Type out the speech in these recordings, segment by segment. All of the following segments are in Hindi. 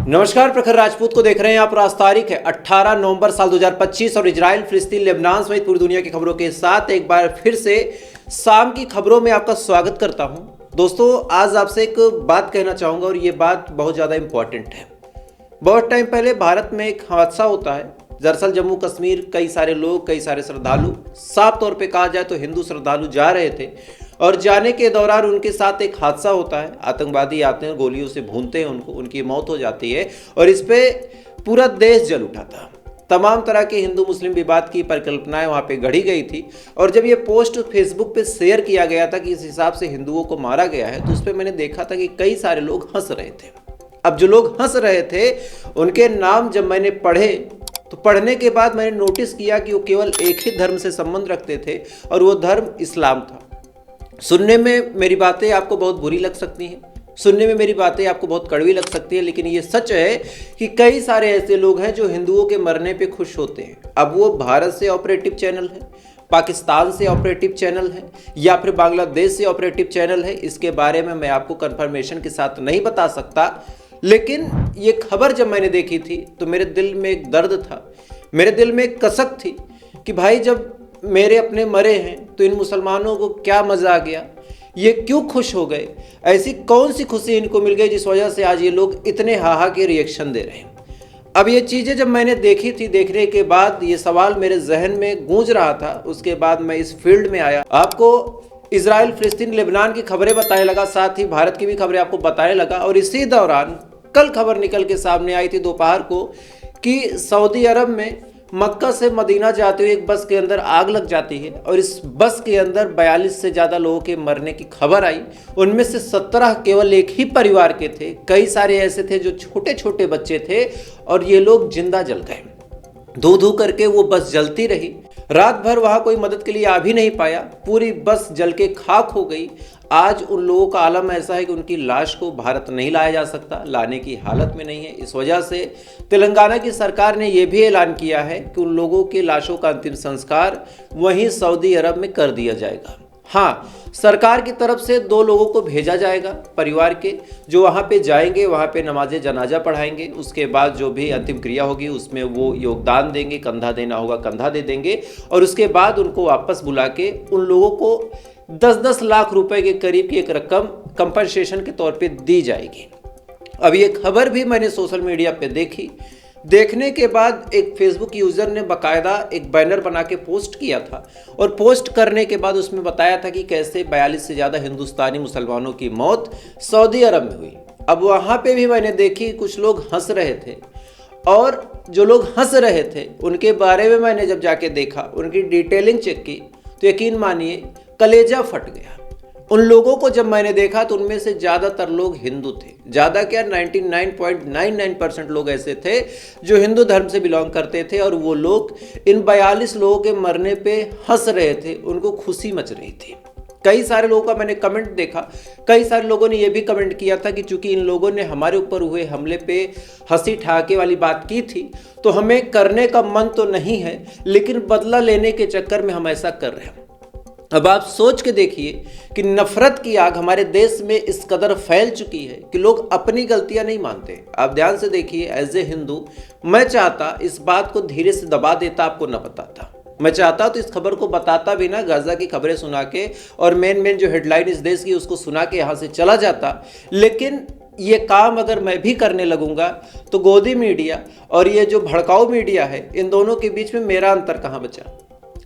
नमस्कार, प्रखर राजपूत को देख रहे हैं आप। आज तारीख है 18 नवंबर साल 2025 और इजराइल, फिलिस्तीन, लेबनान समेत पूरी दुनिया की खबरों के साथ एक बार फिर से शाम की खबरों में आपका स्वागत करता हूं। दोस्तों, आज आपसे एक बात कहना चाहूँगा और ये बात बहुत ज़्यादा इम्पॉर्टेंट है। बहुत टाइम पहले भारत में एक हादसा होता है। दरअसल जम्मू कश्मीर कई सारे लोग, कई सारे श्रद्धालु, साफ तौर पे कहा जाए तो हिंदू श्रद्धालु जा रहे थे और जाने के दौरान उनके साथ एक हादसा होता है। आतंकवादी आते हैं, गोलियों से भूनते हैं उनको, उनकी मौत हो जाती है और इस पे पूरा देश जल उठा था। तमाम तरह के हिंदू मुस्लिम विवाद की परिकल्पनाएं वहाँ पे गढ़ी गई थी और जब ये पोस्ट फेसबुक पे शेयर किया गया था कि इस हिसाब से हिंदुओं को मारा गया है, तो उस पर मैंने देखा था कि कई सारे लोग हंस रहे थे। अब जो लोग हंस रहे थे उनके नाम जब मैंने पढ़े तो पढ़ने के बाद मैंने नोटिस किया कि वो केवल एक ही धर्म से संबंध रखते थे और वो धर्म इस्लाम था। सुनने में मेरी बातें आपको बहुत बुरी लग सकती हैं, सुनने में मेरी बातें आपको बहुत कड़वी लग सकती है, लेकिन ये सच है कि कई सारे ऐसे लोग हैं जो हिंदुओं के मरने पे खुश होते हैं। अब वो भारत से ऑपरेटिव चैनल है, पाकिस्तान से ऑपरेटिव चैनल है या फिर बांग्लादेश से ऑपरेटिव चैनल है, इसके बारे में मैं आपको कंफर्मेशन के साथ नहीं बता सकता। लेकिन ये खबर जब मैंने देखी थी तो मेरे दिल में एक दर्द था, मेरे दिल में एक कसक थी कि भाई जब मेरे अपने मरे हैं तो इन मुसलमानों को क्या मज़ा आ गया, ये क्यों खुश हो गए, ऐसी कौन सी खुशी इनको मिल गई जिस वजह से आज ये लोग इतने हाहा के रिएक्शन दे रहे हैं। अब ये चीज़ें जब मैंने देखी थी, देखने के बाद ये सवाल मेरे जहन में गूंज रहा था। उसके बाद मैं इस फील्ड में आया, आपको इजराइल, फिलिस्तीन, लेबनान की खबरें बताने लगा, साथ ही भारत की भी खबरें आपको बताने लगा। और इसी दौरान कल खबर निकल के सामने आई थी दोपहर को कि सऊदी अरब में मक्का से मदीना जाते हुए एक बस के अंदर आग लग जाती है और इस बस के अंदर 42 से ज़्यादा लोगों के मरने की खबर आई। उनमें से 17 केवल एक ही परिवार के थे, कई सारे ऐसे थे जो छोटे छोटे बच्चे थे और ये लोग जिंदा जल गए। धू धू करके वो बस जलती रही, रात भर वहाँ कोई मदद के लिए आ भी नहीं पाया, पूरी बस जल के खाक हो गई। आज उन लोगों का आलम ऐसा है कि उनकी लाश को भारत नहीं लाया जा सकता, लाने की हालत में नहीं है। इस वजह से तेलंगाना की सरकार ने यह भी ऐलान किया है कि उन लोगों के लाशों का अंतिम संस्कार वहीं सऊदी अरब में कर दिया जाएगा। हाँ, सरकार की तरफ से 2 लोगों को भेजा जाएगा परिवार के, जो वहाँ पे जाएंगे, वहाँ पे नमाज जनाजा पढ़ाएंगे। उसके बाद जो भी अंतिम क्रिया होगी उसमें वो योगदान देंगे, कंधा देना होगा कंधा दे देंगे और उसके बाद उनको वापस बुला के उन लोगों को 10-10 लाख रुपए के करीब की एक रकम कंपनसेशन के तौर पे दी जाएगी। अब ये खबर भी मैंने सोशल मीडिया पे देखी। देखने के बाद एक फेसबुक यूज़र ने बाकायदा एक बैनर बना के पोस्ट किया था और पोस्ट करने के बाद उसमें बताया था कि कैसे 42 से ज़्यादा हिंदुस्तानी मुसलमानों की मौत सऊदी अरब में हुई। अब वहाँ पे भी मैंने देखी कुछ लोग हंस रहे थे और जो लोग हंस रहे थे उनके बारे में मैंने जब जाके देखा, उनकी डिटेलिंग चेक की, तो यकीन मानिए कलेजा फट गया। उन लोगों को जब मैंने देखा तो उनमें से ज़्यादातर लोग हिंदू थे, ज़्यादा क्या 99.99% लोग ऐसे थे जो हिंदू धर्म से बिलोंग करते थे और वो लोग इन 42 लोगों के मरने पे हंस रहे थे, उनको खुशी मच रही थी। कई सारे लोगों का मैंने कमेंट देखा, कई सारे लोगों ने यह भी कमेंट किया था कि चूंकि इन लोगों ने हमारे ऊपर हुए हमले पे हंसी ठहाके वाली बात की थी तो हमें करने का मन तो नहीं है, लेकिन बदला लेने के चक्कर में हम ऐसा कर रहे हैं। अब आप सोच के देखिए कि नफरत की आग हमारे देश में इस कदर फैल चुकी है कि लोग अपनी गलतियां नहीं मानते। आप ध्यान से देखिए, एज ए हिंदू मैं चाहता इस बात को धीरे से दबा देता, आपको न बताता। मैं चाहता तो इस खबर को बताता भी ना, गाजा की खबरें सुना के और मेन जो हेडलाइन इस देश की उसको सुना के यहाँ से चला जाता। लेकिन ये काम अगर मैं भी करने लगूंगा तो गोदी मीडिया और ये जो भड़काऊ मीडिया है, इन दोनों के बीच में मेरा अंतर कहाँ बचा।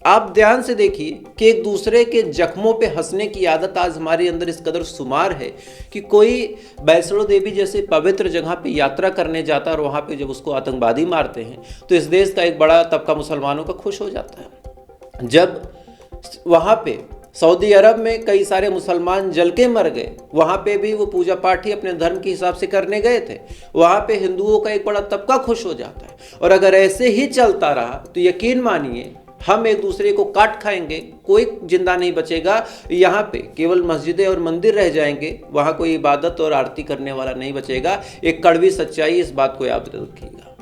आप ध्यान से देखिए कि एक दूसरे के जख्मों पे हंसने की आदत आज हमारे अंदर इस कदर शुमार है कि कोई वैष्णो देवी जैसे पवित्र जगह पे यात्रा करने जाता है और वहाँ पे जब उसको आतंकवादी मारते हैं तो इस देश का एक बड़ा तबका मुसलमानों का खुश हो जाता है। जब वहाँ पे सऊदी अरब में कई सारे मुसलमान जल के मर गए, वहाँ पे भी वो पूजा पाठ ही अपने धर्म के हिसाब से करने गए थे, वहाँ पे हिंदुओं का एक बड़ा तबका खुश हो जाता है। और अगर ऐसे ही चलता रहा तो यकीन मानिए हम एक दूसरे को काट खाएंगे, कोई जिंदा नहीं बचेगा। यहाँ पे केवल मस्जिदें और मंदिर रह जाएंगे, वहाँ कोई इबादत और आरती करने वाला नहीं बचेगा। एक कड़वी सच्चाई, इस बात को याद रखिएगा।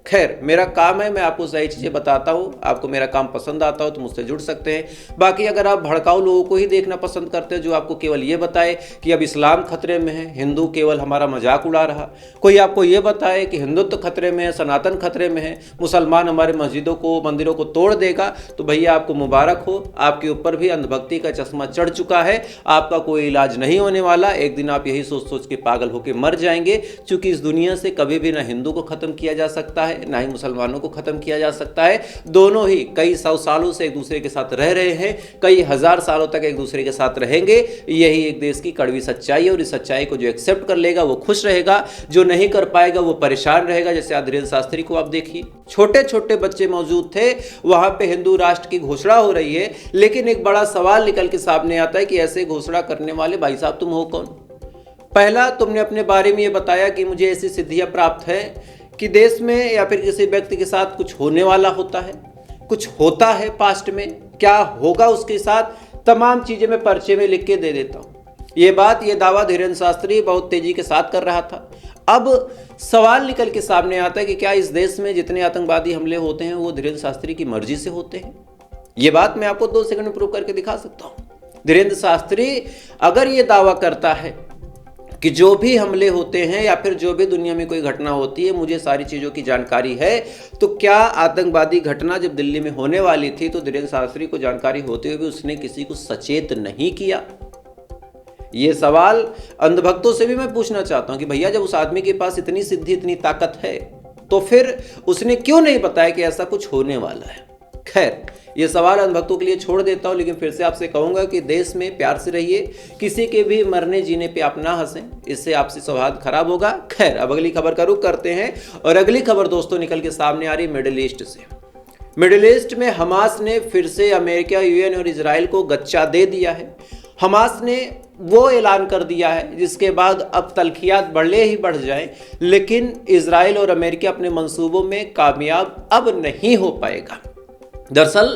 खैर, मेरा काम है, मैं आपको सही चीज़ें बताता हूँ। आपको मेरा काम पसंद आता हो तो मुझसे जुड़ सकते हैं। बाकी अगर आप भड़काऊ लोगों को ही देखना पसंद करते हैं जो आपको केवल ये बताए कि अब इस्लाम खतरे में है, हिंदू केवल हमारा मजाक उड़ा रहा, कोई आपको ये बताए कि हिंदुत्व खतरे में है, सनातन खतरे में है, मुसलमान हमारे मस्जिदों को, मंदिरों को तोड़ देगा, तो भैया आपको मुबारक हो, आपके ऊपर भी अंधभक्ति का चश्मा चढ़ चुका है। आपका कोई इलाज नहीं होने वाला। एक दिन आप यही सोच सोच के पागल होकर मर जाएंगे, क्योंकि इस दुनिया से कभी भी ना हिंदू को खत्म किया जा सकता है, ना ही मुसलमानों को खत्म किया जा सकता है। दोनों ही कई सौ सालों से एक दूसरे के साथ रह रहे हैं, कई हजार सालों तक एक दूसरे के साथ रहेंगे। यही एक देश की कड़वी सच्चाई है, और इस सच्चाई को जो एक्सेप्ट कर लेगा वो खुश रहेगा, जो नहीं कर पाएगा वो परेशान रहेगा। जैसे आज धीरेन्द्र शास्त्री को आप देखिए, छोटे छोटे बच्चे मौजूद थे, वहां पे हिंदू राष्ट्र की घोषणा हो रही है, लेकिन एक बड़ा सवाल निकल के सामने आता है कि ऐसे घोषणा करने वाले भाई साहब तुम हो कौन? पहला, तुमने अपने बारे में ये बताया कि मुझे ऐसी सिद्धियां प्राप्त है कि देश में या फिर किसी व्यक्ति के साथ कुछ होने वाला होता है, कुछ होता है पास्ट में, क्या होगा उसके साथ, तमाम चीजें मैं पर्चे में लिख के दे देता हूं। ये दावा धीरेन्द्र शास्त्री बहुत तेजी के साथ कर रहा था। अब सवाल निकल के सामने आता है कि क्या इस देश में जितने आतंकवादी हमले होते हैं वो धीरेन्द्र शास्त्री की मर्जी से होते हैं? ये बात मैं आपको 2 सेकंड में प्रूव करके दिखा सकता हूं। धीरेन्द्र शास्त्री अगर ये दावा करता है कि जो भी हमले होते हैं या फिर जो भी दुनिया में कोई घटना होती है मुझे सारी चीज़ों की जानकारी है, तो क्या आतंकवादी घटना जब दिल्ली में होने वाली थी तो धीरेन्द्र शास्त्री को जानकारी होते हुए भी उसने किसी को सचेत नहीं किया? ये सवाल अंधभक्तों से भी मैं पूछना चाहता हूं कि भैया जब उस आदमी के पास इतनी सिद्धि, इतनी ताकत है, तो फिर उसने क्यों नहीं बताया कि ऐसा कुछ होने वाला है? खैर, ये सवाल अंधभक्तों के लिए छोड़ देता हूं, लेकिन फिर से आपसे कहूंगा कि देश में प्यार से रहिए, किसी के भी मरने जीने पे आप ना हंसें, इससे आपसे सौहार्द खराब होगा। खैर, अब अगली खबर का रुख करते हैं, और अगली खबर दोस्तों निकल के सामने आ रही मिडिल ईस्ट से। मिडिल ईस्ट में हमास ने फिर से अमेरिका, यूएन और इजराइल को गच्चा दे दिया है। हमास ने वो ऐलान कर दिया है जिसके बाद अब तल्खियात बढ़ले ही बढ़ जाएं, लेकिन इजराइल और अमेरिका अपने मंसूबों में कामयाब अब नहीं हो पाएगा। दरअसल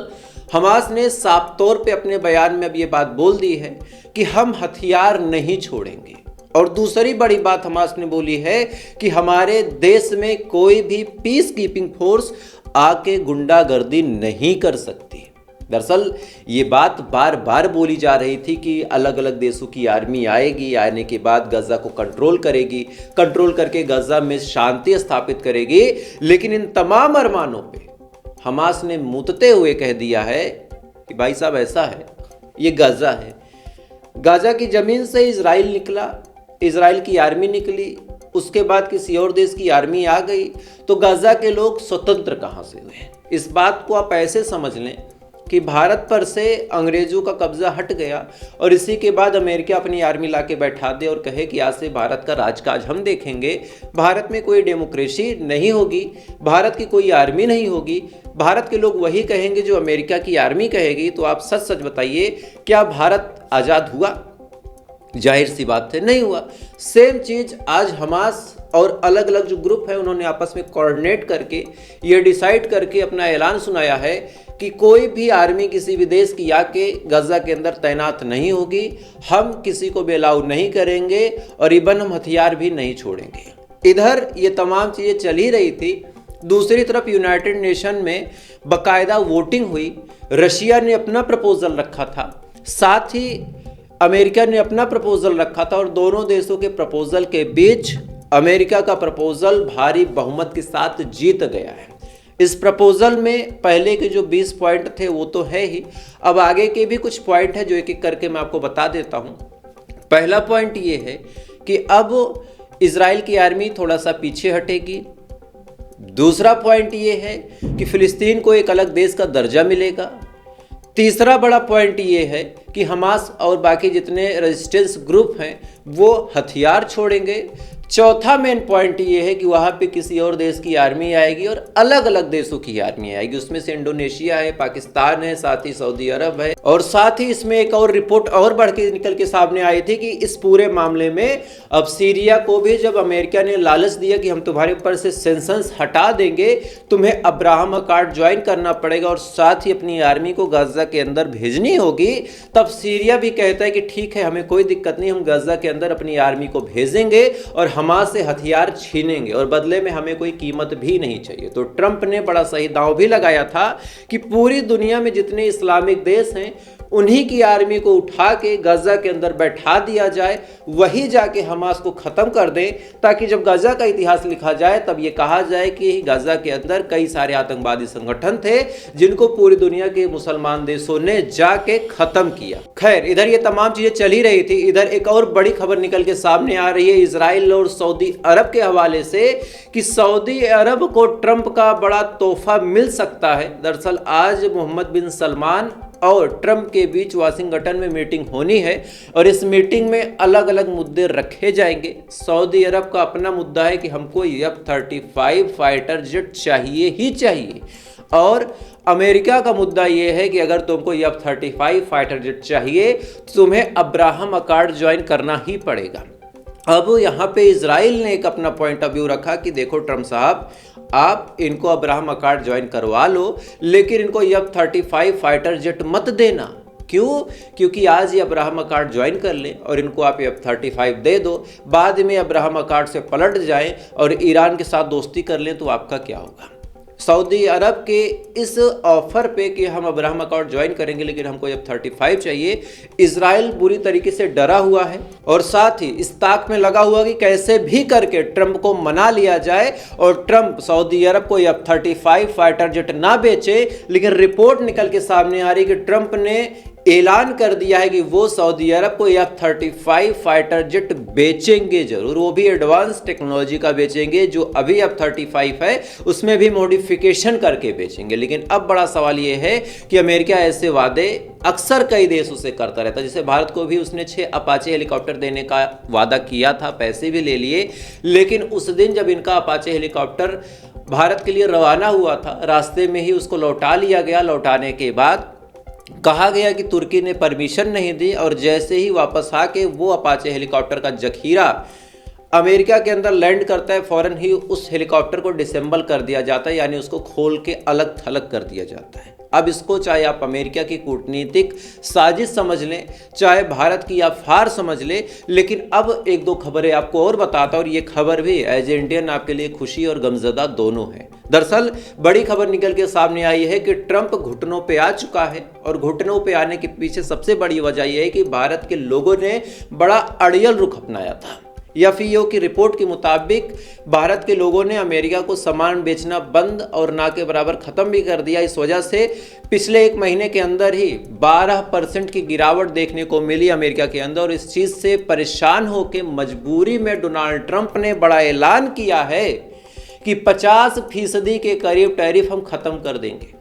हमास ने साफ तौर पे अपने बयान में अब ये बात बोल दी है कि हम हथियार नहीं छोड़ेंगे, और दूसरी बड़ी बात हमास ने बोली है कि हमारे देश में कोई भी पीस कीपिंग फोर्स आके गुंडागर्दी नहीं कर सकती। दरअसल ये बात बार बार बोली जा रही थी कि अलग अलग देशों की आर्मी आएगी, आने के बाद गजा को कंट्रोल करेगी, कंट्रोल करके गजा में शांति स्थापित करेगी, लेकिन इन तमाम अरमानों पे हमास ने मुतते हुए कह दिया है कि भाई साहब ऐसा है, ये गाजा है, गाजा की ज़मीन से इजराइल निकला, इजराइल की आर्मी निकली, उसके बाद किसी और देश की आर्मी आ गई, तो गाजा के लोग स्वतंत्र कहाँ से हुए? इस बात को आप ऐसे समझ लें कि भारत पर से अंग्रेजों का कब्जा हट गया, और इसी के बाद अमेरिका अपनी आर्मी लाके बैठा दे और कहे कि आज से भारत का राजकाज हम देखेंगे, भारत में कोई डेमोक्रेसी नहीं होगी, भारत की कोई आर्मी नहीं होगी, भारत के लोग वही कहेंगे जो अमेरिका की आर्मी कहेगी। तो आप सच सच बताइए, क्या भारत आज़ाद हुआ? जाहिर सी बात है नहीं हुआ। सेम चीज़ आज हमास और अलग अलग जो ग्रुप है उन्होंने आपस में कोऑर्डिनेट करके ये डिसाइड करके अपना ऐलान सुनाया है कि कोई भी आर्मी किसी भी देश की आके गजा के अंदर तैनात नहीं होगी, हम किसी को बेलाउ नहीं करेंगे, और इवन हम हथियार भी नहीं छोड़ेंगे। इधर ये तमाम चीज़ें चल ही रही थी, दूसरी तरफ यूनाइटेड नेशन में बाकायदा वोटिंग हुई, रशिया ने अपना प्रपोजल रखा था, साथ ही अमेरिका ने अपना प्रपोजल रखा था, और दोनों देशों के प्रपोजल के बीच अमेरिका का प्रपोजल भारी बहुमत के साथ जीत गया है। इस प्रपोजल में पहले के जो 20 पॉइंट थे वो तो है ही, अब आगे के भी कुछ पॉइंट है जो एक एक करके मैं आपको बता देता हूँ। पहला पॉइंट ये है कि अब इजराइल की आर्मी थोड़ा सा पीछे हटेगी। दूसरा पॉइंट ये है कि फिलिस्तीन को एक अलग देश का दर्जा मिलेगा। तीसरा बड़ा पॉइंट ये है कि हमास और बाकी जितने रेजिस्टेंस ग्रुप हैं वो हथियार छोड़ेंगे। चौथा मेन पॉइंट ये है कि वहाँ पे किसी और देश की आर्मी आएगी और अलग अलग देशों की आर्मी आएगी, उसमें से इंडोनेशिया है, पाकिस्तान है, साथ ही सऊदी अरब है, और साथ ही इसमें एक और रिपोर्ट और बढ़ के निकल के सामने आई थी कि इस पूरे मामले में अब सीरिया को भी जब अमेरिका ने लालच दिया कि हम तुम्हारे ऊपर से सेंक्शंस हटा देंगे, तुम्हें अब्राहम अकॉर्ड ज्वाइन करना पड़ेगा और साथ ही अपनी आर्मी को गाजा के अंदर भेजनी होगी, तब सीरिया भी कहता है कि ठीक है, हमें कोई दिक्कत नहीं, हम गाजा के अंदर अपनी आर्मी को भेजेंगे और हमास से हथियार छीनेंगे और बदले में हमें कोई कीमत भी नहीं चाहिए। तो ट्रंप ने बड़ा सही दांव भी लगाया था कि पूरी दुनिया में जितने इस्लामिक देश हैं उन्हीं की आर्मी को उठा के गजा के अंदर बैठा दिया जाए, वही जाके हमास को ख़त्म कर दें, ताकि जब गजा का इतिहास लिखा जाए तब ये कहा जाए कि गजा के अंदर कई सारे आतंकवादी संगठन थे जिनको पूरी दुनिया के मुसलमान देशों ने जाके ख़त्म किया। खैर, इधर ये तमाम चीज़ें चल ही रही थी, इधर एक और बड़ी खबर निकल के सामने आ रही है इजराइल और सऊदी अरब के हवाले से कि सऊदी अरब को ट्रंप का बड़ा तोहफा मिल सकता है। दरअसल आज मोहम्मद बिन सलमान और ट्रंप के बीच वाशिंगटन में मीटिंग होनी है और इस मीटिंग में अलग अलग मुद्दे रखे जाएंगे। सऊदी अरब का अपना मुद्दा है कि हमको F-35 फाइटर जेट चाहिए ही चाहिए, और अमेरिका का मुद्दा यह है कि अगर तुमको F-35 फाइटर जेट चाहिए तो तुम्हें अब्राहम अकॉर्ड ज्वाइन करना ही पड़ेगा। अब यहाँ पे इजराइल ने एक अपना पॉइंट ऑफ व्यू रखा कि देखो ट्रंप साहब, आप इनको अब्राहम अकॉर्ड ज्वाइन करवा लो, लेकिन इनको F-35 फाइटर जेट मत देना। क्यों? क्योंकि आज ये अब्राहम अकॉर्ड ज्वाइन कर लें और इनको आप F-35 दे दो, बाद में अब्राहम अकॉर्ड से पलट जाएं और ईरान के साथ दोस्ती कर लें तो आपका क्या होगा। सऊदी अरब के इस ऑफर पे कि हम अब्राहम अकॉर्ड ज्वाइन करेंगे लेकिन हमको F-35 चाहिए, इजराइल बुरी तरीके से डरा हुआ है और साथ ही इस ताक में लगा हुआ कि कैसे भी करके ट्रंप को मना लिया जाए और ट्रंप सऊदी अरब को F-35 फाइटर जेट ना बेचे। लेकिन रिपोर्ट निकल के सामने आ रही कि ट्रंप ने ऐलान कर दिया है कि वो सऊदी अरब को F-35 फाइटर जेट बेचेंगे जरूर, वो भी एडवांस टेक्नोलॉजी का बेचेंगे। जो अभी F-35 है उसमें भी मॉडिफिकेशन करके बेचेंगे। लेकिन अब बड़ा सवाल ये है कि अमेरिका ऐसे वादे अक्सर कई देशों से करता रहता है, जैसे भारत को भी उसने 6 अपाचे हेलीकॉप्टर देने का वादा किया था, पैसे भी ले लिए, लेकिन उस दिन जब इनका अपाचे हेलीकॉप्टर भारत के लिए रवाना हुआ था, रास्ते में ही उसको लौटा लिया गया। लौटाने के बाद कहा गया कि तुर्की ने परमिशन नहीं दी और जैसे ही वापस आके वो अपाचे हेलीकॉप्टर का जखीरा अमेरिका के अंदर लैंड करता है, फौरन ही उस हेलीकॉप्टर को डिसेंबल कर दिया जाता है, यानी उसको खोल के अलग थलग कर दिया जाता है। अब इसको चाहे आप अमेरिका की कूटनीतिक साजिश समझ लें, चाहे भारत की आप फार समझ लें, लेकिन अब एक दो खबरें आपको और बताता हूं और ये खबर भी एज ए इंडियन आपके लिए खुशी और गमज़दा दोनों है। दरअसल बड़ी खबर निकल के सामने आई है कि ट्रंप घुटनों पे आ चुका है और घुटनों पे आने के पीछे सबसे बड़ी वजह यह है कि भारत के लोगों ने बड़ा अड़ियल रुख अपनाया था। FEO की रिपोर्ट के मुताबिक भारत के लोगों ने अमेरिका को सामान बेचना बंद और ना के बराबर ख़त्म भी कर दिया। इस वजह से पिछले 1 महीने के अंदर ही 12% की गिरावट देखने को मिली अमेरिका के अंदर और इस चीज़ से परेशान होकर मजबूरी में डोनाल्ड ट्रंप ने बड़ा ऐलान किया है कि 50% के करीब टैरिफ हम ख़त्म कर देंगे।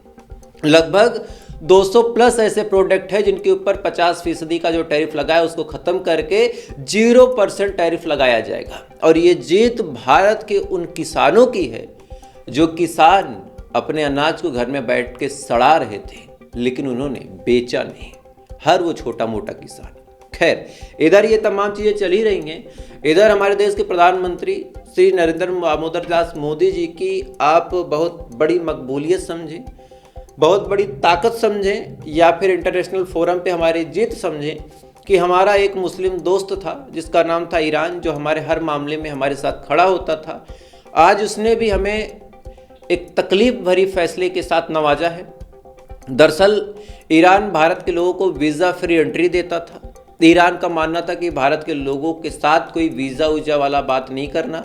लगभग 200 प्लस ऐसे प्रोडक्ट है जिनके ऊपर 50% का जो टैरिफ लगा है उसको ख़त्म करके 0% टैरिफ लगाया जाएगा। और ये जीत भारत के उन किसानों की है जो किसान अपने अनाज को घर में बैठ के सड़ा रहे थे लेकिन उन्होंने बेचा नहीं, हर वो छोटा मोटा किसान। खैर, इधर ये तमाम चीज़ें चली रही हैं। इधर हमारे देश के प्रधानमंत्री श्री नरेंद्र दामोदर दास मोदी जी की आप बहुत बड़ी मकबूलियत समझें, बहुत बड़ी ताकत समझें, या फिर इंटरनेशनल फोरम पे हमारी जीत समझें कि हमारा एक मुस्लिम दोस्त था जिसका नाम था ईरान, जो हमारे हर मामले में हमारे साथ खड़ा होता था। आज उसने भी हमें एक तकलीफ भरी फैसले के साथ नवाजा है। दरअसल ईरान भारत के लोगों को वीज़ा फ्री एंट्री देता था। ईरान का मानना था कि भारत के लोगों के साथ कोई वीज़ा वीजा वाला बात नहीं करना,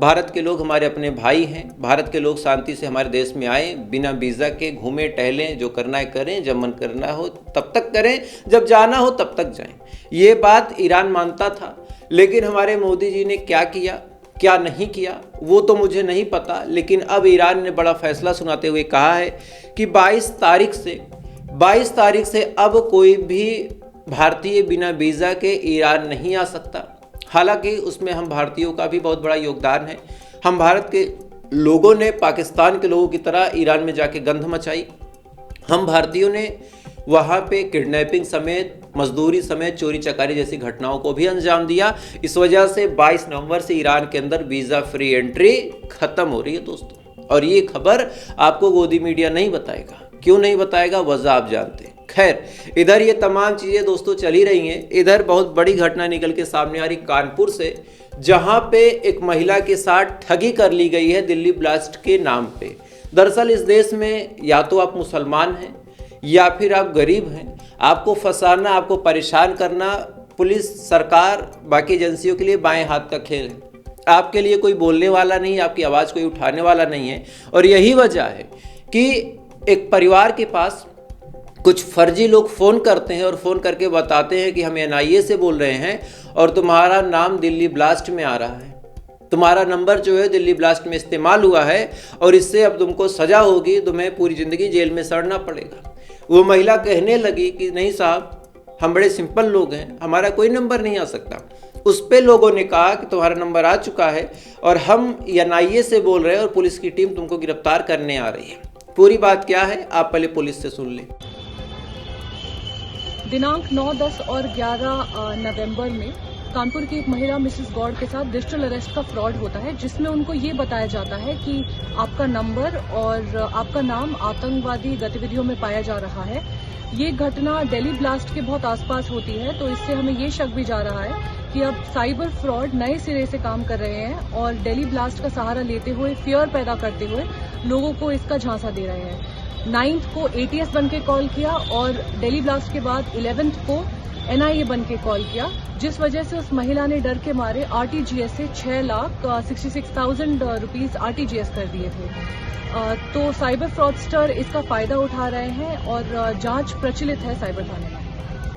भारत के लोग हमारे अपने भाई हैं, भारत के लोग शांति से हमारे देश में आए, बिना वीज़ा के घूमें टहलें, जो करना है करें, जब मन करना हो तब तक करें, जब जाना हो तब तक जाएं। ये बात ईरान मानता था। लेकिन हमारे मोदी जी ने क्या किया, क्या नहीं किया, वो तो मुझे नहीं पता। लेकिन अब ईरान ने बड़ा फैसला सुनाते हुए कहा है कि 22 तारीख से अब कोई भी भारतीय बिना वीज़ा के ईरान नहीं आ सकता। हालांकि उसमें हम भारतीयों का भी बहुत बड़ा योगदान है। हम भारत के लोगों ने पाकिस्तान के लोगों की तरह ईरान में जाके गंध मचाई। हम भारतीयों ने वहाँ पे किडनैपिंग समेत, मजदूरी समेत, चोरी चकारी जैसी घटनाओं को भी अंजाम दिया। इस वजह से 22 नवंबर से ईरान के अंदर वीज़ा फ्री एंट्री खत्म हो रही है दोस्तों। और ये खबर आपको गोदी मीडिया नहीं बताएगा। क्यों नहीं बताएगा, वजह आप जानते हैं। खैर, इधर ये तमाम चीज़ें दोस्तों चली रही हैं। इधर बहुत बड़ी घटना निकल के सामने आ रही कानपुर से, जहां पे एक महिला के साथ ठगी कर ली गई है दिल्ली ब्लास्ट के नाम पे। दरअसल इस देश में या तो आप मुसलमान हैं या फिर आप गरीब हैं, आपको फंसाना, आपको परेशान करना पुलिस, सरकार, बाकी एजेंसियों के लिए बाएं हाथ का खेल है। आपके लिए कोई बोलने वाला नहीं, आपकी आवाज़ कोई उठाने वाला नहीं है। और यही वजह है कि एक परिवार के पास कुछ फर्जी लोग फ़ोन करते हैं और फ़ोन करके बताते हैं कि हम NIA से बोल रहे हैं और तुम्हारा नाम दिल्ली ब्लास्ट में आ रहा है, तुम्हारा नंबर जो है दिल्ली ब्लास्ट में इस्तेमाल हुआ है और इससे अब तुमको सज़ा होगी, तुम्हें पूरी ज़िंदगी जेल में सड़ना पड़ेगा। वो महिला कहने लगी कि नहीं साहब, हम बड़े सिंपल लोग हैं, हमारा कोई नंबर नहीं आ सकता। उस पे लोगों ने कहा कि तुम्हारा नंबर आ चुका है और हम NIA से बोल रहे हैं और पुलिस की टीम तुमको गिरफ्तार करने आ रही है। पूरी बात क्या है आप पहले पुलिस से सुन लें। दिनांक 9, 10 और 11 नवंबर में कानपुर की एक महिला मिसेस गौड़ के साथ डिजिटल अरेस्ट का फ्रॉड होता है, जिसमें उनको ये बताया जाता है कि आपका नंबर और आपका नाम आतंकवादी गतिविधियों में पाया जा रहा है। ये घटना दिल्ली ब्लास्ट के बहुत आसपास होती है, तो इससे हमें ये शक भी जा रहा है कि अब साइबर फ्रॉड नए सिरे से काम कर रहे हैं और दिल्ली ब्लास्ट का सहारा लेते हुए, फियर पैदा करते हुए लोगों को इसका झांसा दे रहे हैं। 9th को ATS बन के कॉल किया और दिल्ली ब्लास्ट के बाद 11th को NIA बन के कॉल किया, जिस वजह से उस महिला ने डर के मारे RTGS से 6,66,000 रुपीज RTGS कर दिए थे। तो साइबर फ्रॉडस्टर इसका फायदा उठा रहे हैं और जांच प्रचलित है साइबर थाने में।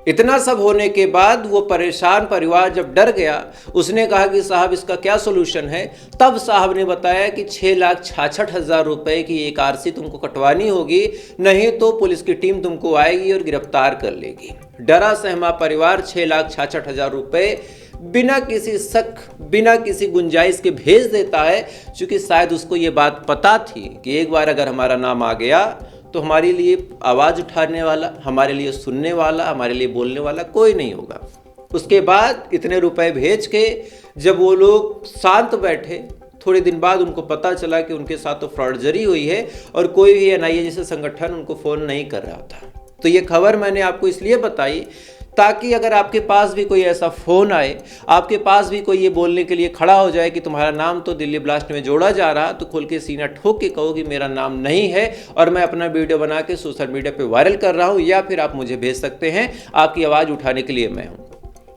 इतना सब होने के बाद वो परेशान परिवार जब डर गया, उसने कहा कि साहब इसका क्या सोल्यूशन है। तब साहब ने बताया कि 6,66,000 रुपए की एक RC तुमको कटवानी होगी, नहीं तो पुलिस की टीम तुमको आएगी और गिरफ्तार कर लेगी। डरा सहमा परिवार 6,66,000 रुपए बिना किसी शक, बिना किसी गुंजाइश के भेज देता है, क्योंकि शायद उसको ये बात पता थी कि एक बार अगर हमारा नाम आ गया तो हमारे लिए आवाज़ उठाने वाला, हमारे लिए सुनने वाला, हमारे लिए बोलने वाला कोई नहीं होगा। उसके बाद इतने रुपए भेज के जब वो लोग शांत बैठे, थोड़े दिन बाद उनको पता चला कि उनके साथ तो फ्रॉडजरी हुई है और कोई भी NIA जैसे संगठन उनको फ़ोन नहीं कर रहा था। तो ये खबर मैंने आपको इसलिए बताई ताकि अगर आपके पास भी कोई ऐसा फ़ोन आए, आपके पास भी कोई ये बोलने के लिए खड़ा हो जाए कि तुम्हारा नाम तो दिल्ली ब्लास्ट में जोड़ा जा रहा, तो खुल के सीना ठोक के कहो कि मेरा नाम नहीं है और मैं अपना वीडियो बना के सोशल मीडिया पे वायरल कर रहा हूँ, या फिर आप मुझे भेज सकते हैं, आपकी आवाज़ उठाने के लिए मैं हूँ।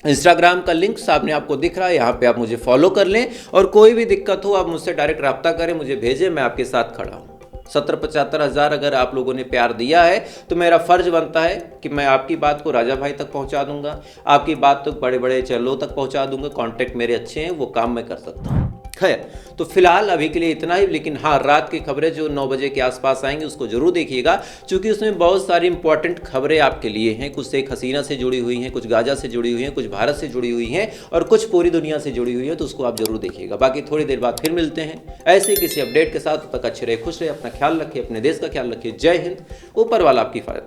इंस्टाग्राम का लिंक सामने आपको दिख रहा है, यहाँ पे आप मुझे फॉलो कर लें और कोई भी दिक्कत हो आप मुझसे डायरेक्ट रब्ता करें, मुझे भेजें, मैं आपके साथ खड़ा हूँ। 70-75 अगर आप लोगों ने प्यार दिया है तो मेरा फ़र्ज बनता है कि मैं आपकी बात को राजा भाई तक पहुंचा दूंगा, आपकी बात तो बड़े बड़े चैनलों तक पहुंचा दूंगा। कॉन्टैक्ट मेरे अच्छे हैं, वो काम मैं कर सकता हूं। खैर, तो फिलहाल अभी के लिए इतना ही। लेकिन हाँ, रात की खबरें जो 9 बजे के आसपास आएंगी उसको जरूर देखिएगा, क्योंकि उसमें बहुत सारी इंपॉर्टेंट खबरें आपके लिए हैं। कुछ शेख हसीना से जुड़ी हुई हैं, कुछ गाजा से जुड़ी हुई हैं, कुछ भारत से जुड़ी हुई हैं और कुछ पूरी दुनिया से जुड़ी हुई है, तो उसको आप जरूर देखिएगा। बाकी थोड़ी देर बाद फिर मिलते हैं ऐसे किसी अपडेट के साथ। तब तक अच्छे रहे, खुश रहे, अपना ख्याल रखिए, अपने देश का ख्याल रखिए। जय हिंद, ऊपर वाला आपकी हिफाजत।